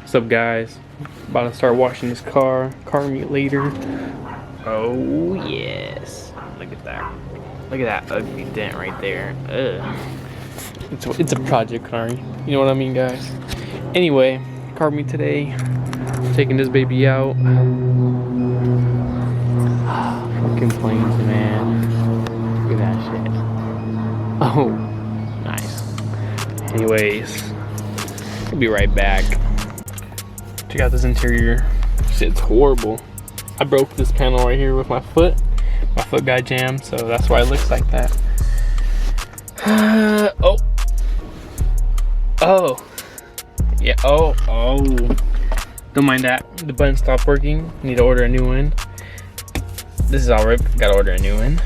What's up, guys? About to start washing this car meet later. Oh yes, look at that. Look at that ugly dent right there. Ugh. It's a project car. You know what I mean, guys? Anyway, car meet today. Taking this baby out. Fucking planes, man. Look at that shit. Oh, nice. Anyways, I'll be right back. Check out this interior. Shit's horrible. I broke this panel right here with my foot. My foot got jammed, so that's why it looks like that. Oh. Yeah, oh. Don't mind that. The button stopped working. Need to order a new one. This is all ripped. Gotta order a new one.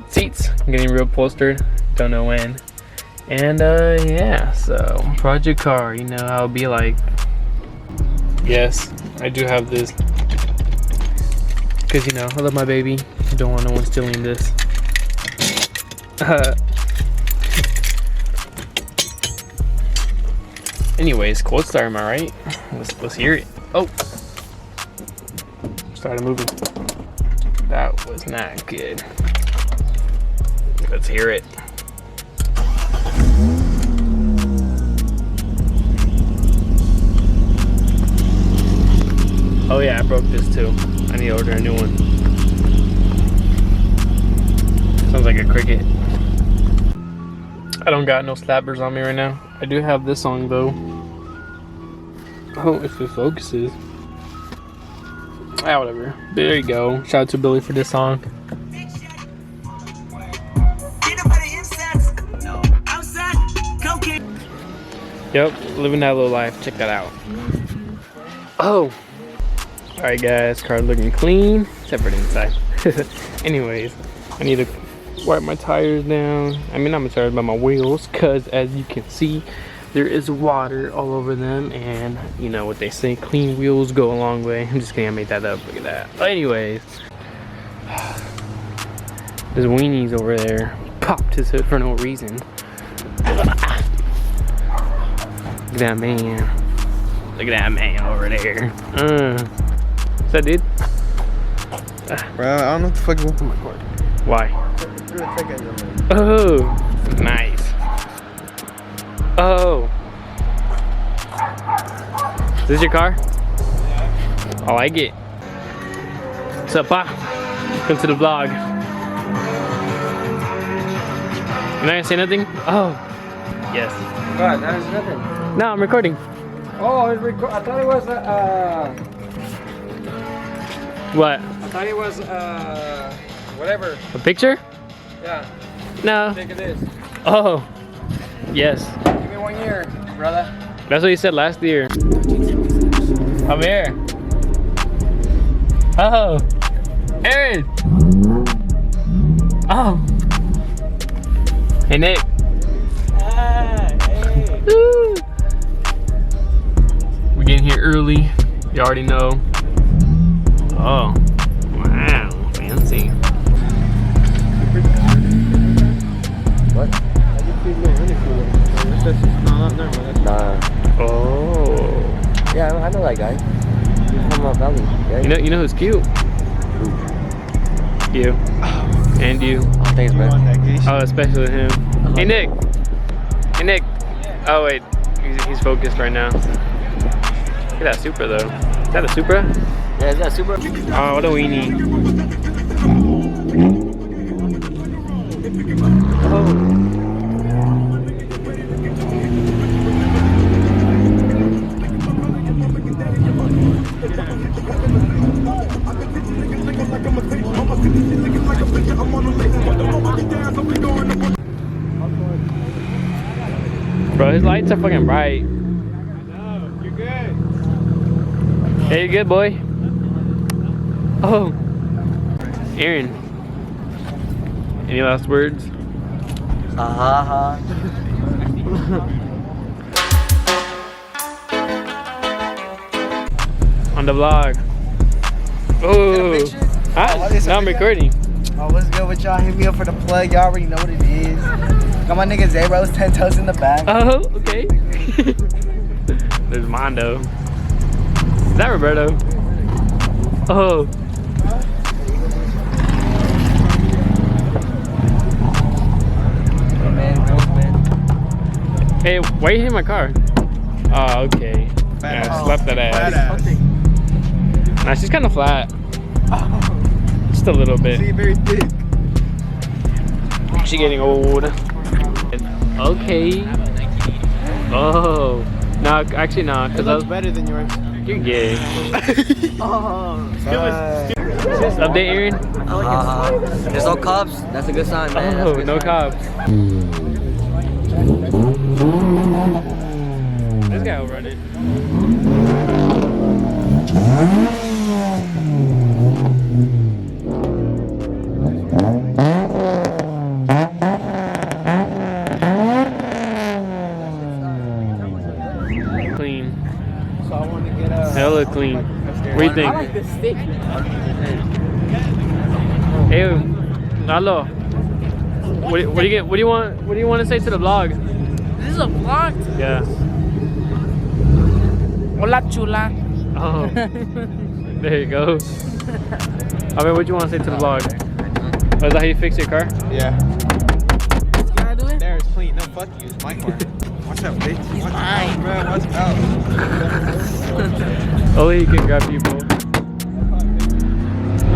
Seats, I'm getting real upholstered. Don't know when. And yeah, so project car, you know how it'll be like. Yes, I do have this. Cause you know, I love my baby. Don't want no one stealing this. Anyways, cold start, am I right? Let's hear it. Oh, started moving. That was not good. Let's hear it. Oh yeah, I broke this too. I need to order a new one. Sounds like a cricket. I don't got no slappers on me right now. I do have this song though. Oh, if it focuses. Ah, whatever. There you go. Shout out to Billy for this song. Yep, living that little life. Check that out. Oh. Alright guys, car looking clean, except for the inside. Anyways, I need to wipe my tires down. I mean, not my tires, but my wheels, because as you can see, there is water all over them, and you know what they say, clean wheels go a long way. I'm just kidding, I made that up. Look at that. But anyways, this weenie's over there popped his hood for no reason. Look at that man. Look at that man over there. What's that, dude? Bro, I don't know what the fuck is with my car. Why? Oh, nice. Oh. Is this your car? Yeah. I like it. What's up, Pa? Come to the vlog. You're not gonna say nothing? Oh. Yes. What? That is nothing. No, I'm recording. Oh, it's I thought it was What? I thought it was whatever. A picture? Yeah. No. Take this. Oh. Yes. Give me 1 year, brother. That's what you said last year. I'm here. Oh. Aaron. Oh. Hey, Nick. Hey. Woo. We're getting here early. You already know. Oh. Wow. Fancy. What? I just feel really cool. Nah. Oh. Yeah, I know that guy. He's from my valley. Yeah. You know who's cute? You. And you. Oh, thanks, man. Oh, especially him. Hey, Nick. Hey, Nick. Oh, wait. He's focused right now. Look at that Supra, though. Is that a Supra? Yeah, is that Supra? Oh, what a weenie. Oh. Bro, his lights are fucking bright. No, you're good. Hey, you good, boy? Oh. Aaron. Any last words? On the vlog. Oh. Now I'm recording. Oh, what's good with y'all? Hit me up for the plug. Y'all already know what it is. Got my nigga Zay Rose 10 toes in the back. Oh, okay. There's Mondo. Is that Roberto? Oh. Hey, why you hitting my car? Oh, okay. Yeah, I slapped that ass. Nah, she's kind of flat. Just a little bit. See, very thick. She's getting old. Okay. Oh. No, actually no. It looks better than yours. You're gay. Update, Aaron? There's no cops. That's a good sign, man. Oh, no cops. This guy will run it. Clean. So I want to get Hella clean. What do you think? I like the stick. Hey, Lalo. What do you want to say to the vlog? This is a vlog? Yeah. Hola chula. Oh. There you go. I mean, what do you want to say to the vlog? Oh, is that how you fix your car? Yeah. Can I do it? There, it's clean. No, fuck you. It's my car. Watch out, bitch. He's Watch mine. out, bro. Watch out. Only he can grab people.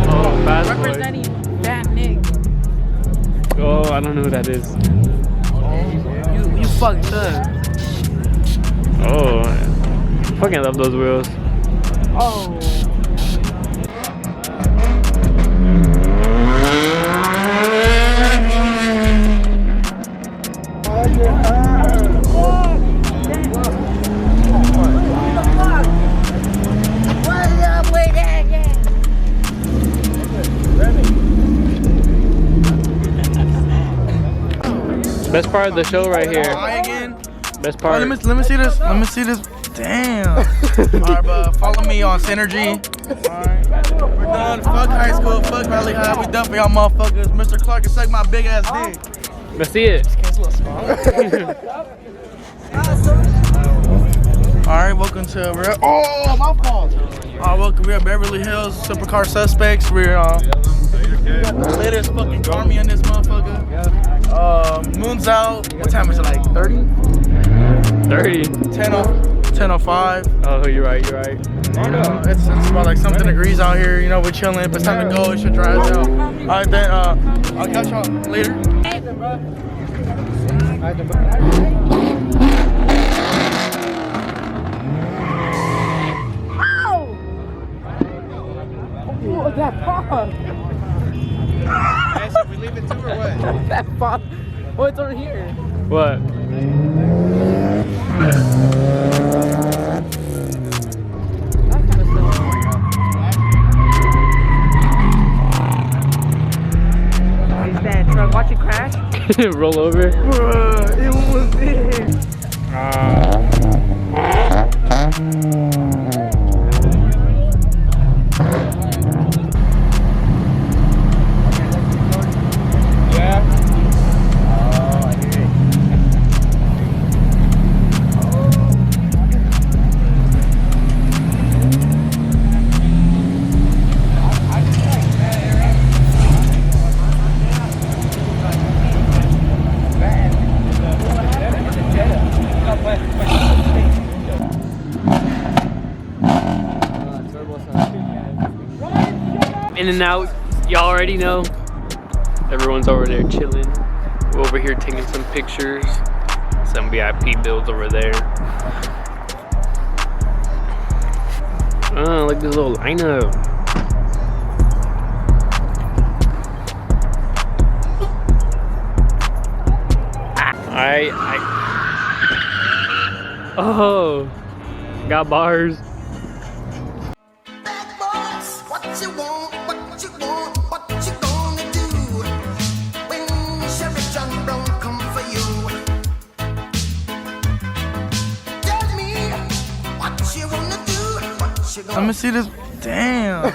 Oh, fast boy. Representing Fat Nick. Oh, I don't know who that is. You fucked up. Oh, I fucking love those wheels. Oh. Best part of the show right here. Again. Best part. Let me see this. Let me see this. Damn. Alright, but follow me on Synergy. Alright. We're done. Fuck high school. Fuck Valley High. We done for y'all motherfuckers. Mr. Clark can suck my big ass dick. Let's see it. Alright, welcome to oh, my fault. Welcome. We're at Beverly Hills Supercar Suspects. We're the latest fucking army in this motherfucker. Moon's out. What time is it? Like 30? 30. 10:05. Oh, you're right. You're right. It's about like something degrees out here. You know, we're chilling. If it's time to go, it should dry out. Alright, then I'll catch y'all later. Oh, that pop. Should we leave it too or what? That pop. Oh, it's over here. What? That kind of stuff. Is that truck? Watch it crash. Roll over. Bruh, it was there. In and out, y'all already know. Everyone's over there chilling. We're over here taking some pictures. Some VIP builds over there. Oh, look at this little lineup. Oh, got bars. Let me see this. Damn.